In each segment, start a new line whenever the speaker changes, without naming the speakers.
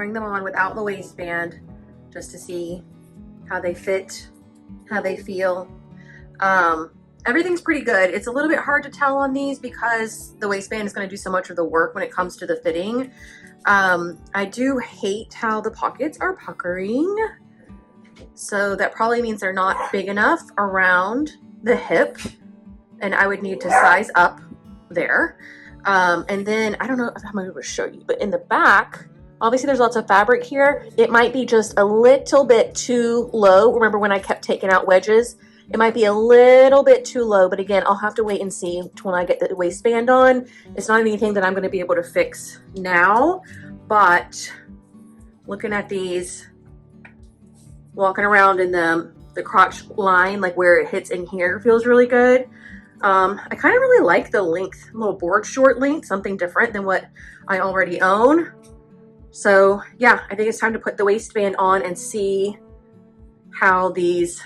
trying them on without the waistband just to see how they fit, how they feel. Everything's pretty good. It's a little bit hard to tell on these because the waistband is going to do so much of the work when it comes to the fitting. I do hate how the pockets are puckering. So that probably means they're not big enough around the hip, and I would need to size up there. And then I don't know if I'm able to show you, but in the back, obviously there's lots of fabric here. It might be just a little bit too low. Remember when I kept taking out wedges? It might be a little bit too low, but again, I'll have to wait and see when I get the waistband on. It's not anything that I'm going to be able to fix now, but looking at these, walking around in the crotch line, like where it hits in here, feels really good. I kind of really like the length, little board short length, something different than what I already own. So yeah, I think it's time to put the waistband on and see how these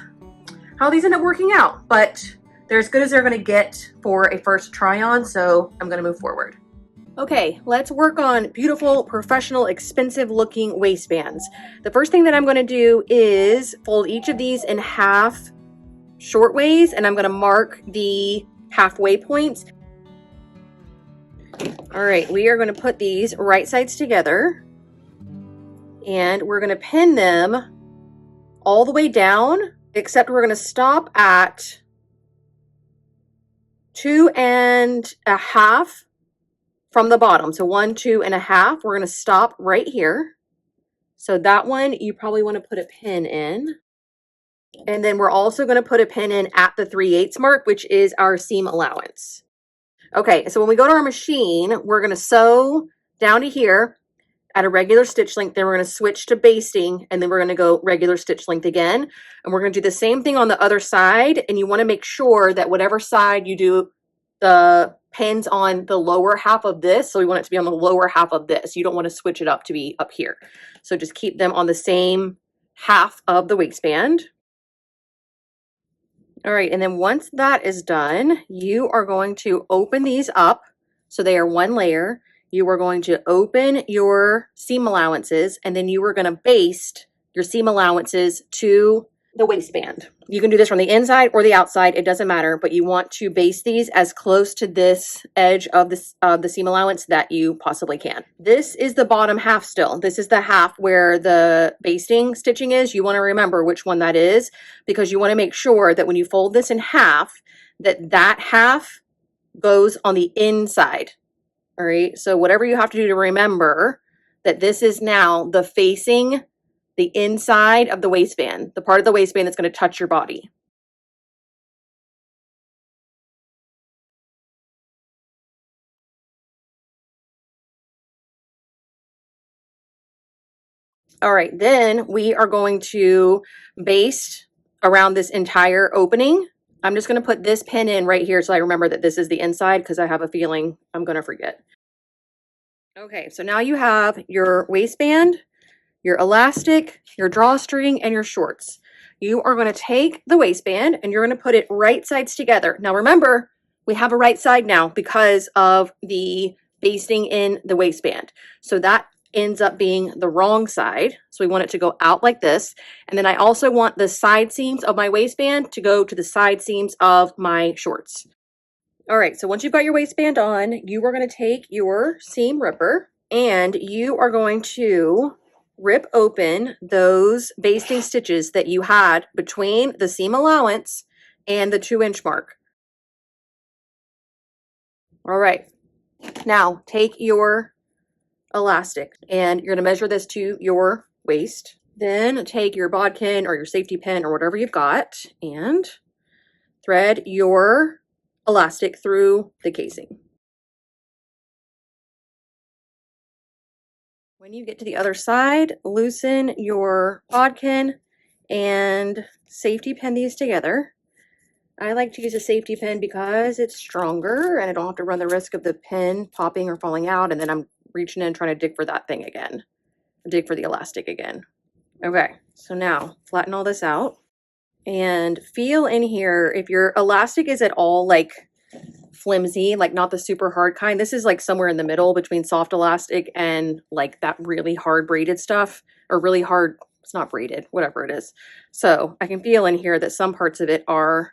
end up working out. But they're as good as they're going to get for a first try on, so I'm going to move forward. Okay, let's work on beautiful, professional, expensive looking waistbands. The first thing that I'm going to do is fold each of these in half short ways, and I'm going to mark the halfway points. All right, we are going to put these right sides together, and we're going to pin them all the way down, except we're going to stop at 2.5 from the bottom. So 1, 2.5. We're going to stop right here. So that one you probably want to put a pin in. And then we're also going to put a pin in at the 3/8 mark, which is our seam allowance. Okay, so when we go to our machine, we're going to sew down to here at a regular stitch length. Then we're going to switch to basting, and then we're going to go regular stitch length again. And we're going to do the same thing on the other side. And you want to make sure that whatever side you do the pins on the lower half of this. So we want it to be on the lower half of this. You don't want to switch it up to be up here. So just keep them on the same half of the waistband. All right, and then once that is done, you are going to open these up so they are one layer. You are going to open your seam allowances, and then you are going to baste your seam allowances to the waistband. You can do this from the inside or the outside, it doesn't matter, but you want to baste these as close to this edge of the seam allowance that you possibly can. This is the bottom half still. This is the half where the basting stitching is. You want to remember which one that is, because you want to make sure that when you fold this in half, that half goes on the inside. All right, so whatever you have to do to remember that this is now the facing the inside of the waistband, the part of the waistband that's going to touch your body. All right, then we are going to baste around this entire opening. I'm just going to put this pin in right here so I remember that this is the inside, because I have a feeling I'm going to forget. Okay, so now you have your waistband, your elastic, your drawstring, and your shorts. You are going to take the waistband and you're going to put it right sides together. Now remember, we have a right side now because of the basting in the waistband. So that ends up being the wrong side. So we want it to go out like this. And then I also want the side seams of my waistband to go to the side seams of my shorts. All right, so once you've got your waistband on, you are going to take your seam ripper and you are going to rip open those basting stitches that you had between the seam allowance and the 2-inch mark. All right, now take your elastic and you're going to measure this to your waist. Then take your bodkin or your safety pin or whatever you've got and thread your elastic through the casing. When you get to the other side, loosen your bodkin and safety pin these together. I like to use a safety pin because it's stronger and I don't have to run the risk of the pin popping or falling out, and then I'm reaching in trying to dig for that thing again, dig for the elastic again. Okay, so now flatten all this out and feel in here if your elastic is at all like flimsy, like not the super hard kind. This is like somewhere in the middle between soft elastic and like that really hard braided stuff, or really hard, it's not braided, whatever it is. So I can feel in here that some parts of it are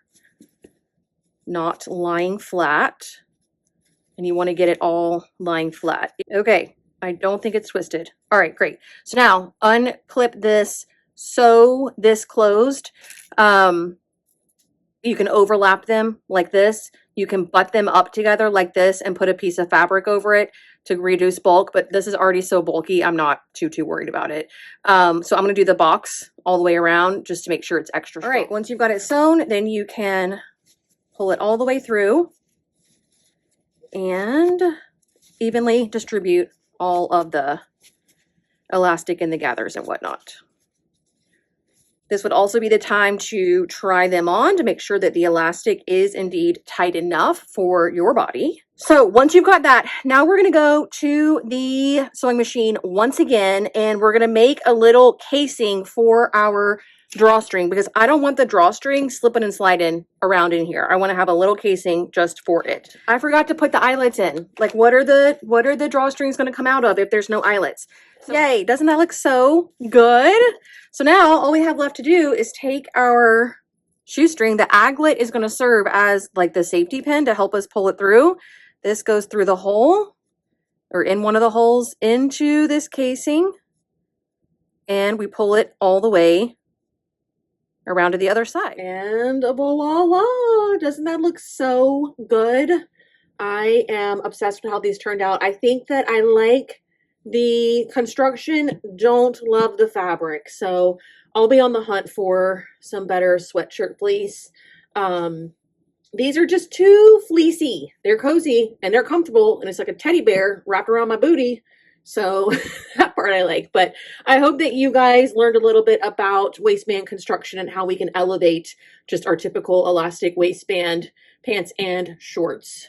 not lying flat, and you want to get it all lying flat. Okay, I don't think it's twisted. All right, great. So now unclip this, sew this closed. You can overlap them like this. You can butt them up together like this and put a piece of fabric over it to reduce bulk, but this is already so bulky, I'm not too worried about it. So I'm gonna do the box all the way around just to make sure it's extra strong. All right, once you've got it sewn, then you can pull it all the way through and evenly distribute all of the elastic in the gathers and whatnot. This would also be the time to try them on to make sure that the elastic is indeed tight enough for your body. So once you've got that, now we're gonna go to the sewing machine once again, and we're gonna make a little casing for our drawstring, because I don't want the drawstring slipping and sliding around in here. I wanna have a little casing just for it. I forgot to put the eyelets in. Like, what are the drawstrings gonna come out of if there's no eyelets? Yay, doesn't that look so good? So now all we have left to do is take our shoestring. The aglet is going to serve as like the safety pin to help us pull it through. This goes through the hole, or in one of the holes into this casing, and we pull it all the way around to the other side. And voila, doesn't that look so good? I am obsessed with how these turned out. I think that I like the construction, don't love the fabric, so I'll be on the hunt for some better sweatshirt fleece. These are just too fleecy. They're cozy and they're comfortable, and it's like a teddy bear wrapped around my booty, so that part I like. But I hope that you guys learned a little bit about waistband construction and how we can elevate just our typical elastic waistband pants and shorts.